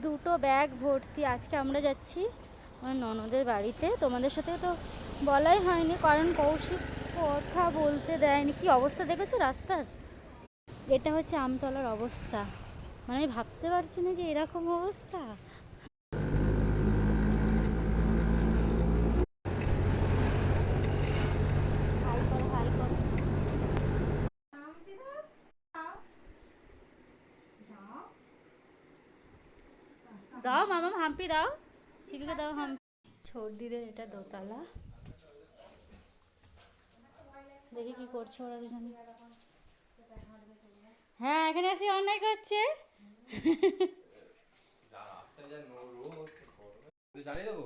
দুটো ব্যাগ ভর্তি। আজকে আমরা যাচ্ছি আমার ননদের বাড়িতে। তোমাদের সাথে তো বলাই হয়নি, কারণ কৌশিক কথা বলতে দেয়নি। কি অবস্থা দেখেছো রাস্তার? এটা হচ্ছে আমতলার অবস্থা। মানে আমি ভাবতে পারছি না যে এরকম অবস্থা। হাই করো, হাই করো। দাও মামা হাম্পি দাও, টিভিকে দাও হাম্পি। ছোটদিদের এটা দোতলা। দেখি কি করছে ওরা দুজনে। হ্যাঁ, এখানে এসে অন্যায় করছে। জানিয়ে দেবো।